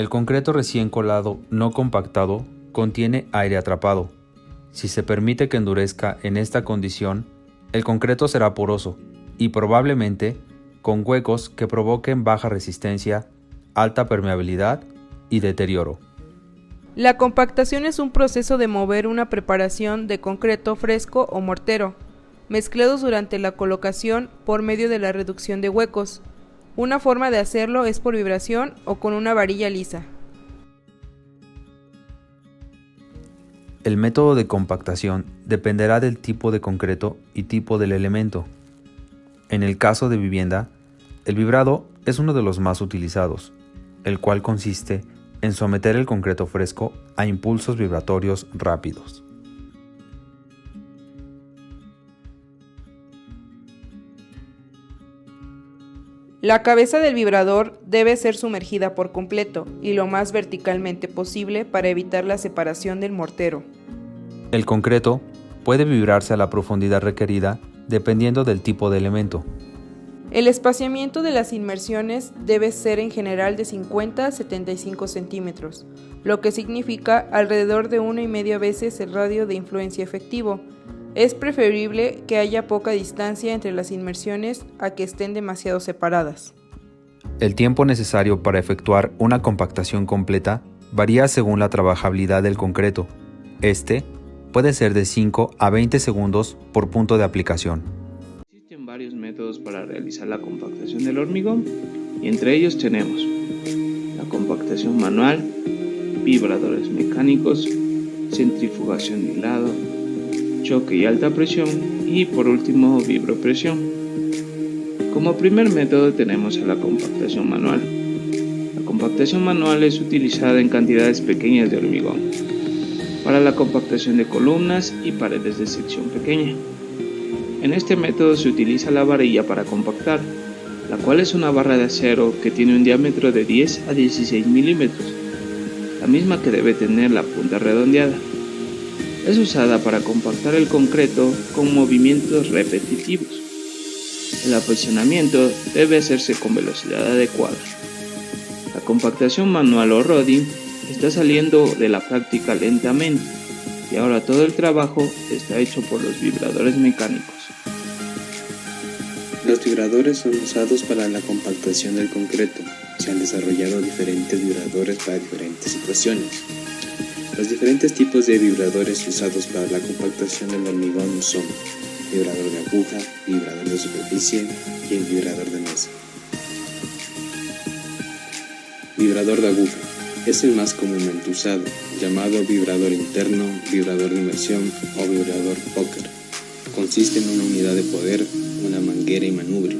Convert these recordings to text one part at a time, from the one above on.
El concreto recién colado no compactado contiene aire atrapado. Si se permite que endurezca en esta condición, el concreto será poroso y probablemente con huecos que provoquen baja resistencia, alta permeabilidad y deterioro. La compactación es un proceso de mover una preparación de concreto fresco o mortero, mezclados durante la colocación por medio de la reducción de huecos. Una forma de hacerlo es por vibración o con una varilla lisa. El método de compactación dependerá del tipo de concreto y tipo del elemento. En el caso de vivienda, el vibrado es uno de los más utilizados, el cual consiste en someter el concreto fresco a impulsos vibratorios rápidos. La cabeza del vibrador debe ser sumergida por completo y lo más verticalmente posible para evitar la separación del mortero. El concreto puede vibrarse a la profundidad requerida dependiendo del tipo de elemento. El espaciamiento de las inmersiones debe ser en general de 50 a 75 centímetros, lo que significa alrededor de 1,5 veces el radio de influencia efectivo. Es preferible que haya poca distancia entre las inmersiones a que estén demasiado separadas. El tiempo necesario para efectuar una compactación completa varía según la trabajabilidad del concreto. Este puede ser de 5 a 20 segundos por punto de aplicación. Existen varios métodos para realizar la compactación del hormigón y entre ellos tenemos la compactación manual, vibradores mecánicos, centrifugación de hilado, choque y alta presión y por último vibropresión. Como primer método tenemos a la compactación manual. La compactación manual es utilizada en cantidades pequeñas de hormigón para la compactación de columnas y paredes de sección pequeña. En este método se utiliza la varilla para compactar, la cual es una barra de acero que tiene un diámetro de 10 a 16 milímetros, la misma que debe tener la punta redondeada. Es usada para compactar el concreto con movimientos repetitivos. El aprisionamiento debe hacerse con velocidad adecuada. La compactación manual o rodding está saliendo de la práctica lentamente y ahora todo el trabajo está hecho por los vibradores mecánicos. Los vibradores son usados para la compactación del concreto. Se han desarrollado diferentes vibradores para diferentes situaciones. Los diferentes tipos de vibradores usados para la compactación del hormigón son vibrador de aguja, vibrador de superficie y el vibrador de mesa. Vibrador de aguja es el más comúnmente usado, llamado vibrador interno, vibrador de inmersión o vibrador póker. Consiste en una unidad de poder, una manguera y manubrio.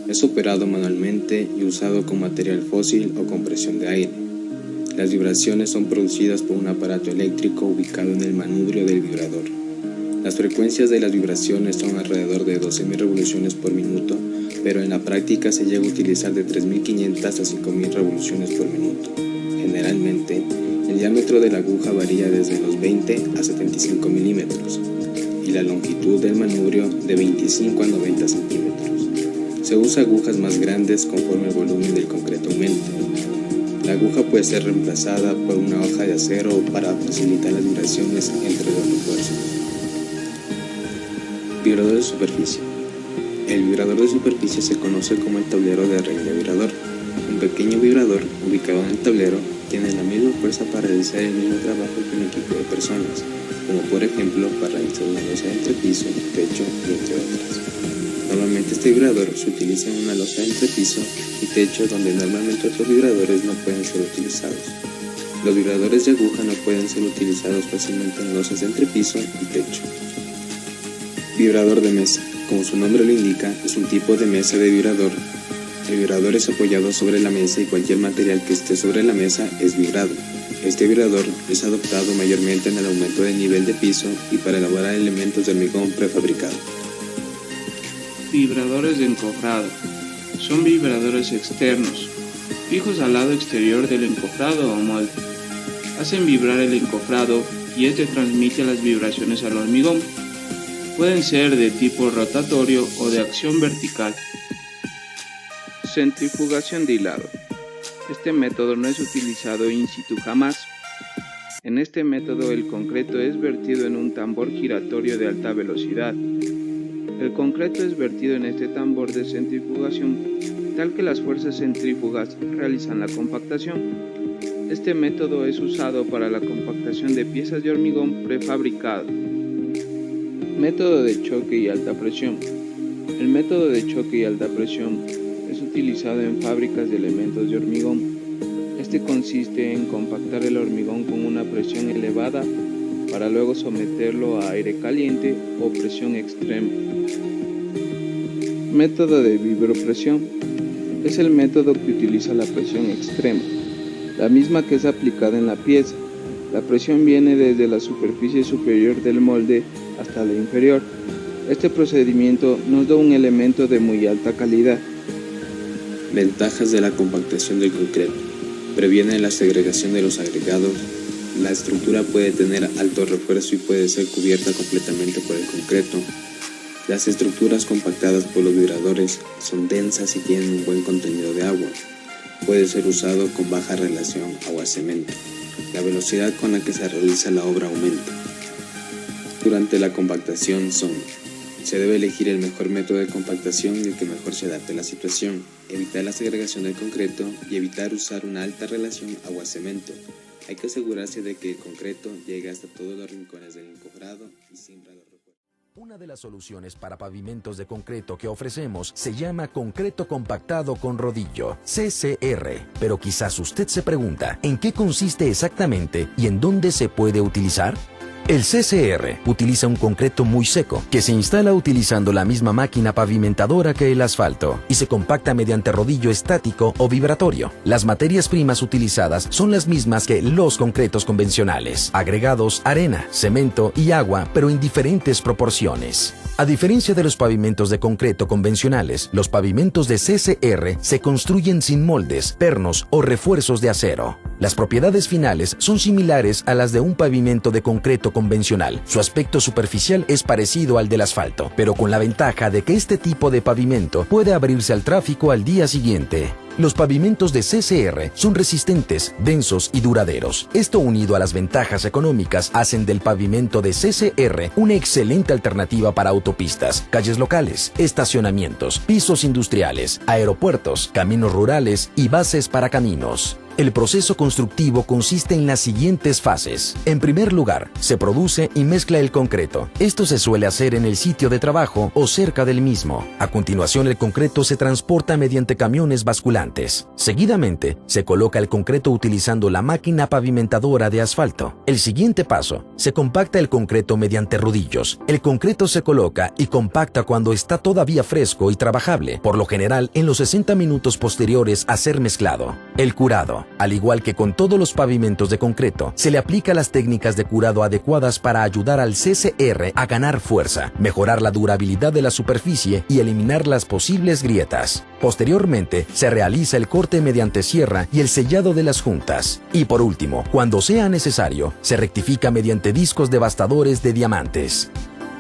Es operado manualmente y usado con material fósil o con presión de aire. Las vibraciones son producidas por un aparato eléctrico ubicado en el manubrio del vibrador. Las frecuencias de las vibraciones son alrededor de 12.000 revoluciones por minuto, pero en la práctica se llega a utilizar de 3.500 a 5.000 revoluciones por minuto. Generalmente, el diámetro de la aguja varía desde los 20 a 75 milímetros y la longitud del manubrio de 25 a 90 centímetros. Se usa agujas más grandes conforme el volumen del concreto aumente. La aguja puede ser reemplazada por una hoja de acero para facilitar las vibraciones entre los refuerzos. Vibrador de superficie. El vibrador de superficie se conoce como el tablero de ring de vibrador. Un pequeño vibrador ubicado en el tablero tiene la misma fuerza para realizar el mismo trabajo que un equipo de personas, como por ejemplo para realizar una losa de entrepiso, techo y entre otras. Normalmente este vibrador se utiliza en una losa de entrepiso y techo donde normalmente otros vibradores no pueden ser utilizados. Los vibradores de aguja no pueden ser utilizados fácilmente en losas de entrepiso y techo. Vibrador de mesa. Como su nombre lo indica, es un tipo de mesa de vibrador. El vibrador es apoyado sobre la mesa y cualquier material que esté sobre la mesa es vibrado. Este vibrador es adoptado mayormente en el aumento del nivel de piso y para elaborar elementos de hormigón prefabricado. Vibradores de encofrado. Son vibradores externos, fijos al lado exterior del encofrado o molde. Hacen vibrar el encofrado y este transmite las vibraciones al hormigón. Pueden ser de tipo rotatorio o de acción vertical. Centrifugación de hilado. Este método no es utilizado in situ jamás. En este método el concreto es vertido en un tambor giratorio de alta velocidad. El concreto es vertido en este tambor de centrifugación, tal que las fuerzas centrífugas realizan la compactación. Este método es usado para la compactación de piezas de hormigón prefabricado. Método de choque y alta presión. El método de choque y alta presión es utilizado en fábricas de elementos de hormigón. Este consiste en compactar el hormigón con una presión elevada para luego someterlo a aire caliente o presión extrema. Método de vibropresión. Es el método que utiliza la presión extrema, la misma que es aplicada en la pieza. La presión viene desde la superficie superior del molde hasta la inferior. Este procedimiento nos da un elemento de muy alta calidad. Ventajas de la compactación del concreto. Previene la segregación de los agregados. La estructura puede tener alto refuerzo y puede ser cubierta completamente por el concreto. Las estructuras compactadas por los vibradores son densas y tienen un buen contenido de agua. Puede ser usado con baja relación agua-cemento. La velocidad con la que se realiza la obra aumenta. Durante la compactación se debe elegir el mejor método de compactación y el que mejor se adapte a la situación, evitar la segregación del concreto y evitar usar una alta relación agua-cemento. Hay que asegurarse de que el concreto llegue hasta todos los rincones del encofrado y siembra los refuerzos. Una de las soluciones para pavimentos de concreto que ofrecemos se llama concreto compactado con rodillo, CCR. Pero quizás usted se pregunta, ¿en qué consiste exactamente y en dónde se puede utilizar? El CCR utiliza un concreto muy seco que se instala utilizando la misma máquina pavimentadora que el asfalto y se compacta mediante rodillo estático o vibratorio. Las materias primas utilizadas son las mismas que los concretos convencionales, agregados arena, cemento y agua, pero en diferentes proporciones. A diferencia de los pavimentos de concreto convencionales, los pavimentos de CCR se construyen sin moldes, pernos o refuerzos de acero. Las propiedades finales son similares a las de un pavimento de concreto convencional. Su aspecto superficial es parecido al del asfalto, pero con la ventaja de que este tipo de pavimento puede abrirse al tráfico al día siguiente. Los pavimentos de CCR son resistentes, densos y duraderos. Esto, unido a las ventajas económicas, hacen del pavimento de CCR una excelente alternativa para autopistas, calles locales, estacionamientos, pisos industriales, aeropuertos, caminos rurales y bases para caminos. El proceso constructivo consiste en las siguientes fases. En primer lugar, se produce y mezcla el concreto. Esto se suele hacer en el sitio de trabajo o cerca del mismo. A continuación, el concreto se transporta mediante camiones basculantes. Seguidamente, se coloca el concreto utilizando la máquina pavimentadora de asfalto. El siguiente paso, se compacta el concreto mediante rodillos. El concreto se coloca y compacta cuando está todavía fresco y trabajable, por lo general en los 60 minutos posteriores a ser mezclado. El curado. Al igual que con todos los pavimentos de concreto, se le aplica las técnicas de curado adecuadas para ayudar al CCR a ganar fuerza, mejorar la durabilidad de la superficie y eliminar las posibles grietas. Posteriormente, se realiza el corte mediante sierra y el sellado de las juntas. Y por último, cuando sea necesario, se rectifica mediante discos devastadores de diamantes.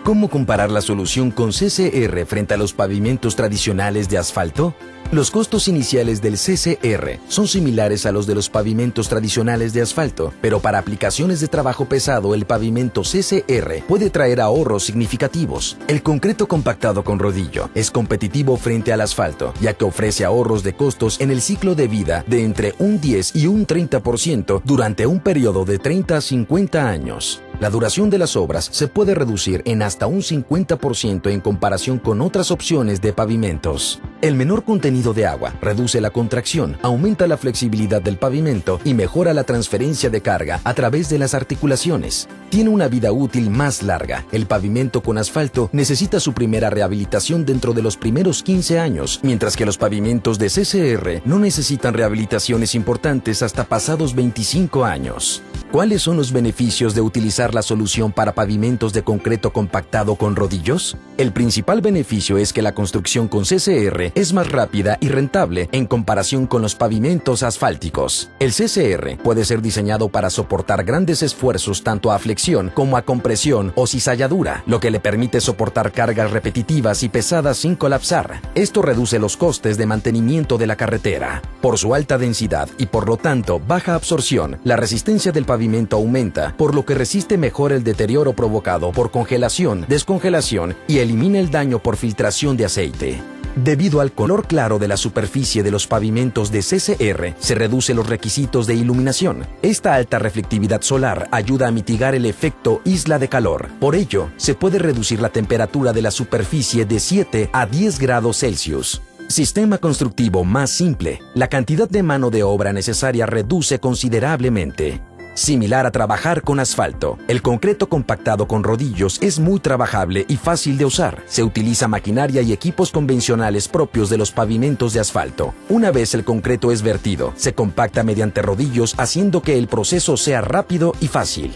¿Cómo comparar la solución con CCR frente a los pavimentos tradicionales de asfalto? Los costos iniciales del CCR son similares a los de los pavimentos tradicionales de asfalto, pero para aplicaciones de trabajo pesado el pavimento CCR puede traer ahorros significativos. El concreto compactado con rodillo es competitivo frente al asfalto, ya que ofrece ahorros de costos en el ciclo de vida de entre un 10 y un 30% durante un periodo de 30 a 50 años. La duración de las obras se puede reducir en hasta un 50% en comparación con otras opciones de pavimentos. El menor contenido de agua reduce la contracción, aumenta la flexibilidad del pavimento y mejora la transferencia de carga a través de las articulaciones. Tiene una vida útil más larga. El pavimento con asfalto necesita su primera rehabilitación dentro de los primeros 15 años, mientras que los pavimentos de CCR no necesitan rehabilitaciones importantes hasta pasados 25 años. ¿Cuáles son los beneficios de utilizar la solución para pavimentos de concreto compactado con rodillos? El principal beneficio es que la construcción con CCR es más rápida y rentable en comparación con los pavimentos asfálticos. El CCR puede ser diseñado para soportar grandes esfuerzos tanto a flexión como a compresión o cizalladura, lo que le permite soportar cargas repetitivas y pesadas sin colapsar. Esto reduce los costes de mantenimiento de la carretera. Por su alta densidad y por lo tanto baja absorción, la resistencia del pavimento aumenta, por lo que resiste mejor el deterioro provocado por congelación, descongelación y elimina el daño por filtración de aceite. Debido al color claro de la superficie de los pavimentos de CCR, se reducen los requisitos de iluminación. Esta alta reflectividad solar ayuda a mitigar el efecto isla de calor. Por ello, se puede reducir la temperatura de la superficie de 7 a 10 grados Celsius. Sistema constructivo más simple. La cantidad de mano de obra necesaria reduce considerablemente. Similar a trabajar con asfalto, el concreto compactado con rodillos es muy trabajable y fácil de usar. Se utiliza maquinaria y equipos convencionales propios de los pavimentos de asfalto. Una vez el concreto es vertido, se compacta mediante rodillos, haciendo que el proceso sea rápido y fácil.